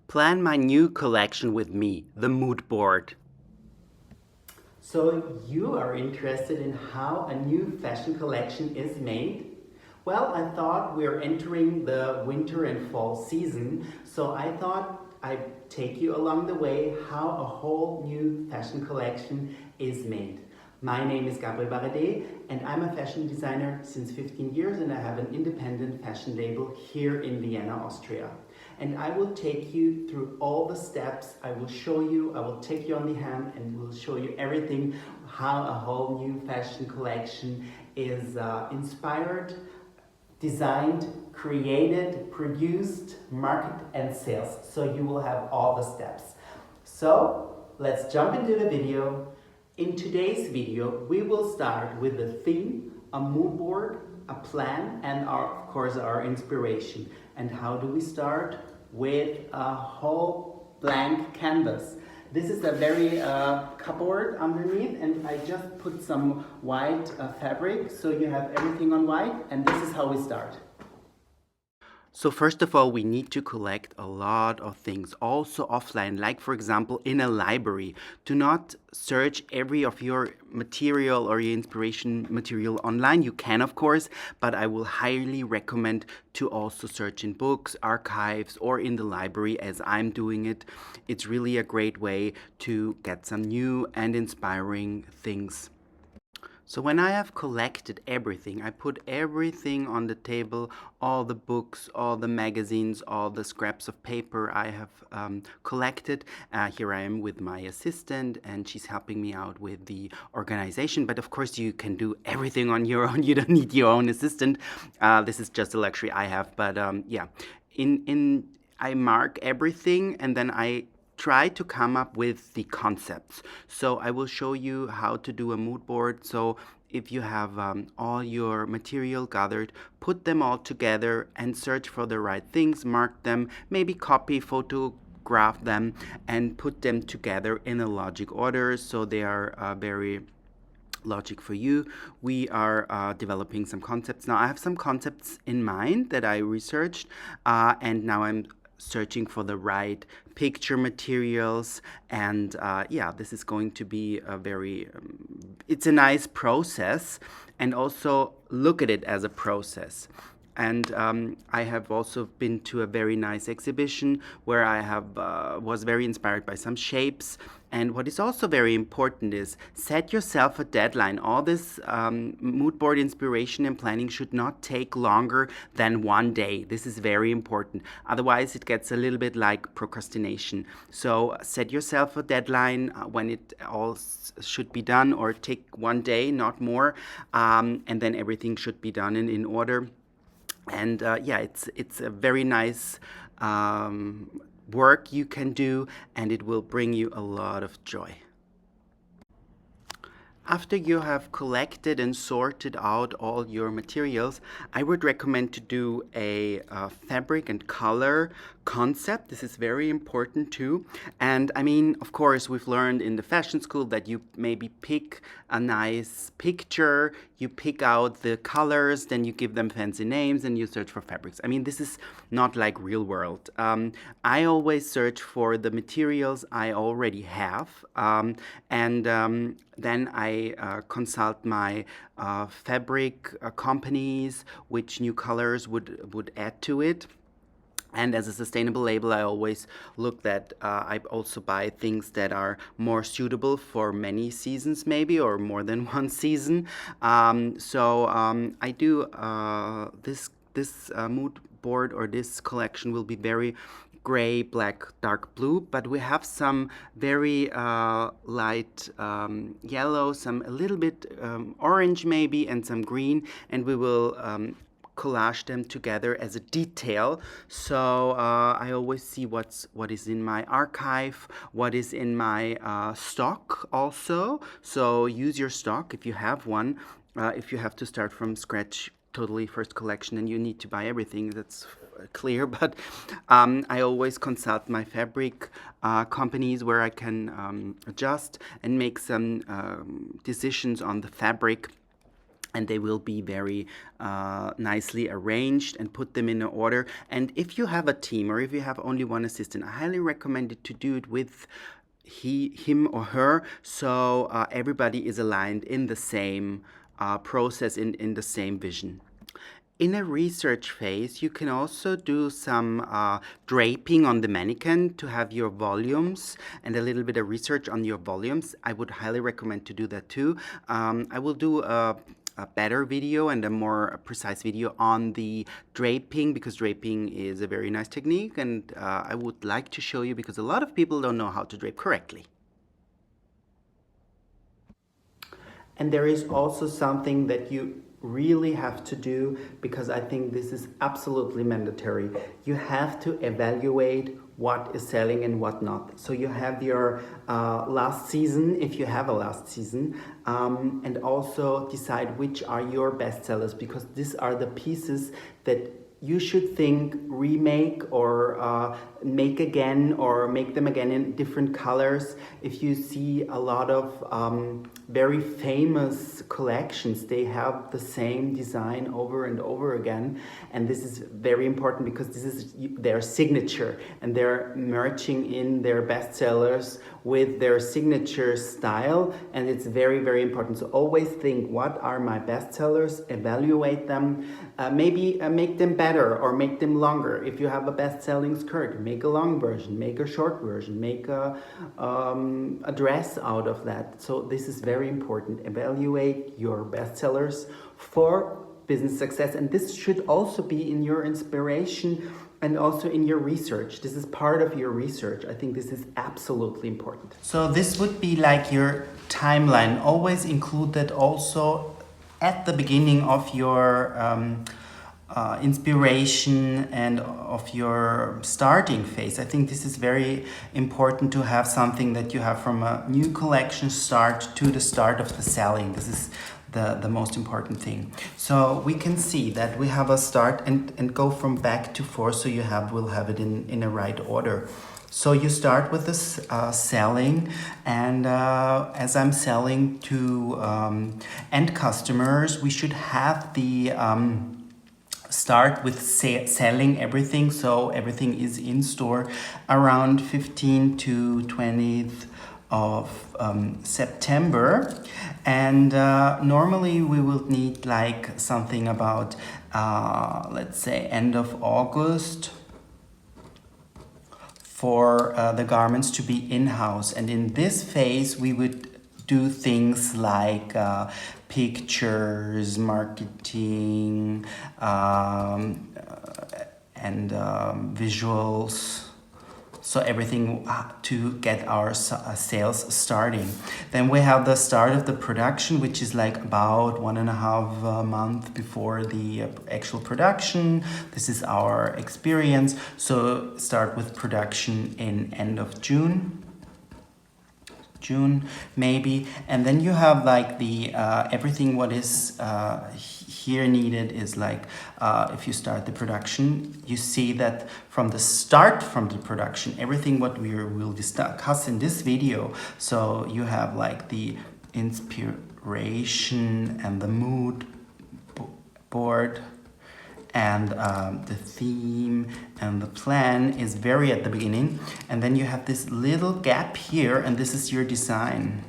Plan my new collection with me, the mood board. So you are interested in how a new fashion collection is made? Well, I thought we're entering the winter and fall season, so I thought I'd take you along the way how a whole new fashion collection is made. My name is Gabriel Baradé and I'm a fashion designer since 15 years and I have an independent fashion label here in Vienna, Austria. And I will take you through all the steps. I will show you, I will take you on the hand and will show you everything, how a whole new fashion collection is inspired, designed, created, produced, marketed and sales. So you will have all the steps. So let's jump into the video. In today's video, we will start with the theme, a mood board, a plan, and of course our inspiration. And how do we start? With a whole blank canvas. This is a very cupboard underneath, and I just put some white fabric, so you have everything on white, and this is how we start. So first of all, we need to collect a lot of things, also offline, like for example, in a library. Do not search every of your material or your inspiration material online. You can, of course, but I will highly recommend to also search in books, archives, or in the library as I'm doing it. It's really a great way to get some new and inspiring things. So when I have collected everything, I put everything on the table, all the books, all the magazines, all the scraps of paper I have collected. Here I am with my assistant and she's helping me out with the organization. But of course you can do everything on your own. You don't need your own assistant. This is just a luxury I have. But yeah, I mark everything and then I try to come up with the concepts. So I will show you how to do a mood board. So if you have all your material gathered, put them all together and search for the right things, mark them, maybe copy, photograph them, and put them together in a logic order so they are very logic for you. We are developing some concepts. Now I have some concepts in mind that I researched and now I'm searching for the right picture materials and yeah, this is going to be a very it's a nice process, and also look at it as a process. And I have also been to a very nice exhibition where I have was very inspired by some shapes. And what is also very important is set yourself a deadline. All this mood board inspiration and planning should not take longer than 1 day. This is very important. Otherwise, it gets a little bit like procrastination. So set yourself a deadline when it all should be done, or take 1 day, not more. And then everything should be done in order. And yeah, it's a very nice work you can do, and it will bring you a lot of joy. After you have collected and sorted out all your materials, I would recommend to do a fabric and color concept. This is very important too. And I mean, of course, we've learned in the fashion school that you maybe pick a nice picture, you pick out the colors, then you give them fancy names and you search for fabrics. I mean, this is not like real world. I always search for the materials I already have, and then I consult my fabric companies, which new colors would add to it. And as a sustainable label, I always look that I also buy things that are more suitable for many seasons, maybe, or more than one season. I do this mood board, or this collection, will be very gray, black, dark blue, but we have some very light yellow, some a little bit orange maybe, and some green, and we will collage them together as a detail. So I always see what is in my archive, what is in my stock also. So use your stock if you have one. If you have to start from scratch, totally first collection, and you need to buy everything, that's clear. But I always consult my fabric companies where I can adjust and make some decisions on the fabric. and they will be very nicely arranged and put them in order. And if you have a team or if you have only one assistant, I highly recommend it to do it with him or her, so everybody is aligned in the same process, in the same vision. In a research phase, you can also do some draping on the mannequin to have your volumes and a little bit of research on your volumes. I would highly recommend to do that too. I will do a better video and a more precise video on the draping, because draping is a very nice technique, and I would like to show you because a lot of people don't know how to drape correctly. And there is also something that you really have to do, because I think this is absolutely mandatory. You have to evaluate what is selling and what not. So you have your last season, if you have a last season, and also decide which are your best sellers, because these are the pieces that you should think remake or make again, or make them again in different colors. If you see a lot of very famous collections, they have the same design over and over again, and this is very important because this is their signature, and they're merging in their bestsellers with their signature style, and it's very, very important. So always think, what are my bestsellers, evaluate them, maybe make them better or make them longer. If you have a best-selling skirt, make a long version, make a short version, make a dress out of that. So this is very important. Evaluate your bestsellers for business success, and this should also be in your inspiration and also in your research. This is part of your research. I think this is absolutely important. So this would be like your timeline. Always include that also at the beginning of your inspiration and of your starting phase. I think this is very important to have something that you have from a new collection start to the start of the selling. This is the most important thing. So we can see that we have a start and go from back to forth, so we'll have it in a right order. So you start with this selling, and as I'm selling to end customers, we should have the start with selling everything, so everything is in store around 15th to 20th of September, and normally we will need like something about let's say end of August for the garments to be in-house. And in this phase we would do things like pictures, marketing, and visuals. So everything to get our sales starting. Then we have the start of the production, which is like about 1.5 months before the actual production. This is our experience. So start with production in end of June maybe, and then you have like the everything what is here needed is like if you start the production, you see that from the start from the production, everything what we will discuss in this video. So you have like the inspiration and the mood board, and the theme and the plan is very at the beginning, and then you have this little gap here, and this is your design.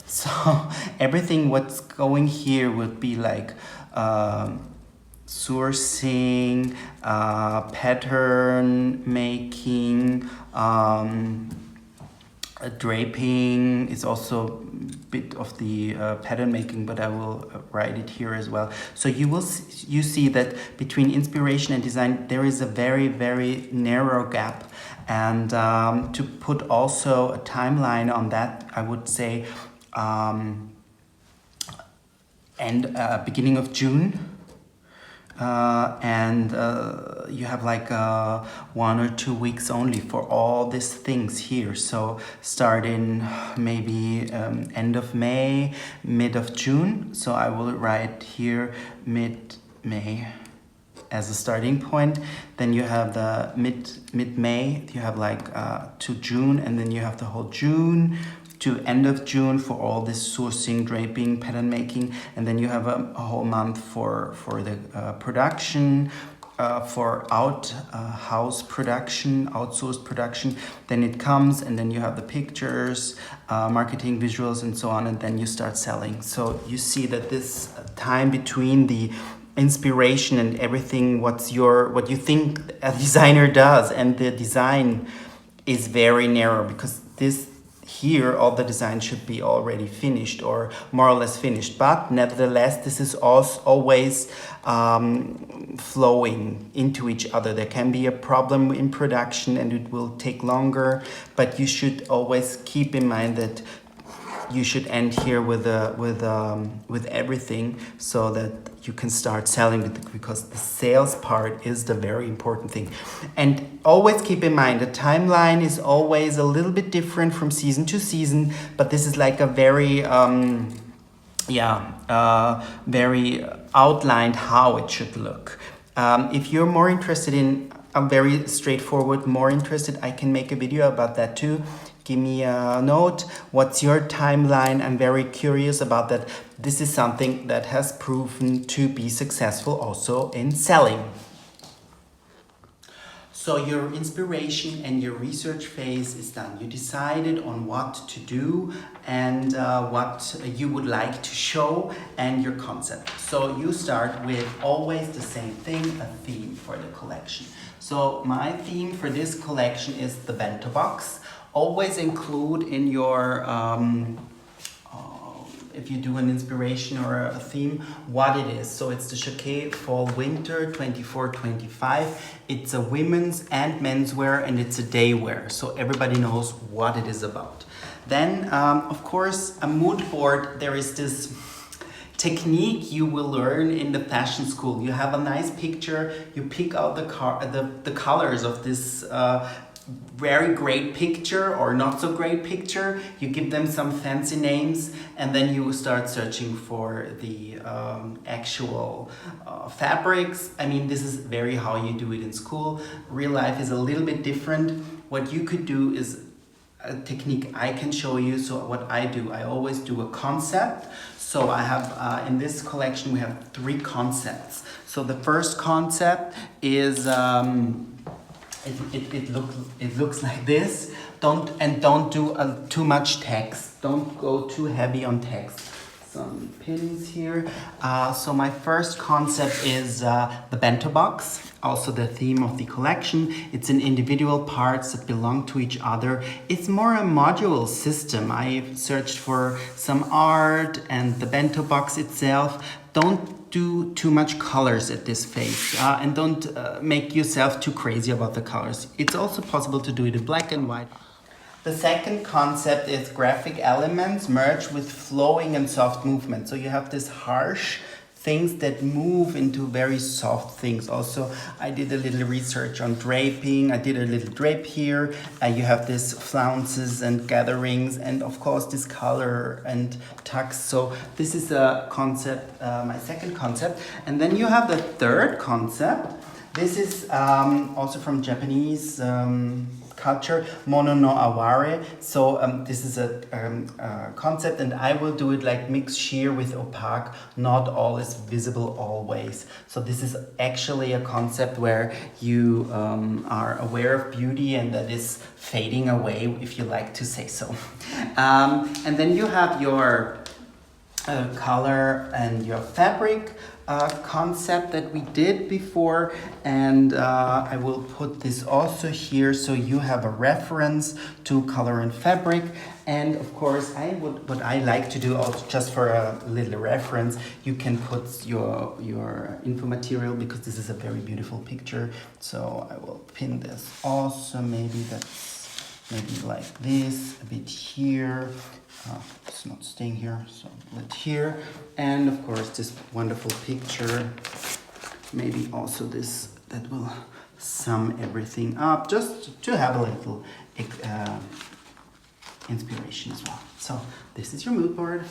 So everything what's going here would be like sourcing, pattern making, draping is also a bit of the pattern making, but I will write it here as well. So you see that between inspiration and design there is a very, very narrow gap, and to put also a timeline on that, I would say beginning of June. And you have like 1 or 2 weeks only for all these things here. So start in maybe end of May, mid of June. So I will write here mid-May as a starting point. Then you have the mid-May, you have like to June, and then you have the whole June, to end of June for all this sourcing, draping, pattern making, and then you have a whole month for the production, for house production, outsourced production. Then it comes, and then you have the pictures, marketing, visuals, and so on, and then you start selling. So you see that this time between the inspiration and everything, what you think a designer does, and the design is very narrow, because this here all the design should be already finished or more or less finished, but nevertheless this is also always flowing into each other. There can be a problem in production and it will take longer, but you should always keep in mind that you should end here with everything, so that you can start selling it, because the sales part is the very important thing. And always keep in mind the timeline is always a little bit different from season to season, but this is like a very very outlined how it should look. If you're more interested in a very straightforward, I can make a video about that too. Give me a note. What's your timeline? I'm very curious about that. This is something that has proven to be successful also in selling. So your inspiration and your research phase is done. You decided on what to do and what you would like to show and your concept. So you start with always the same thing, a theme for the collection. So my theme for this collection is the bento box. Always include in your, if you do an inspiration or a theme, what it is. So it's the Jacquet Fall Winter 24-25. It's a women's and men's wear, and it's a day wear. So everybody knows what it is about. Then, of course, a mood board. There is this technique you will learn in the fashion school. You have a nice picture, you pick out the colors of this very great picture or not so great picture, you give them some fancy names, and then you start searching for the actual fabrics. I mean, this is very how you do it in school. Real life is a little bit different. What you could do is a technique I can show you. So what I do, I always do a concept. So I have, in this collection, we have 3 concepts. So the first concept is, it looks like this. Don't do too much text. Don't go too heavy on text. Some pins here. So my first concept is the bento box, also the theme of the collection. It's in individual parts that belong to each other. It's more a module system. I've searched for some art and the bento box itself. Don't do too much colors at this phase, and don't make yourself too crazy about the colors. It's also possible to do it in black and white. The second concept is graphic elements merged with flowing and soft movement. So you have this harsh things that move into very soft things. Also, I did a little research on draping. I did a little drape here. You have this flounces and gatherings, and of course this color and tucks. So this is a concept, my second concept. And then you have the third concept. This is also from Japanese culture, mono no aware. So this is a concept, and I will do it like mixed sheer with opaque. Not all is visible always. So this is actually a concept where you are aware of beauty and that is fading away, if you like to say so. And then you have your color and your fabric concept that we did before, and I will put this also here so you have a reference to color and fabric. And of course, what I like to do, also just for a little reference, you can put your info material, because this is a very beautiful picture. So I will pin this also, maybe like this, a bit here. It's not staying here, so let here. And of course this wonderful picture, maybe also this, that will sum everything up, just to have a little inspiration as well. So this is your mood board.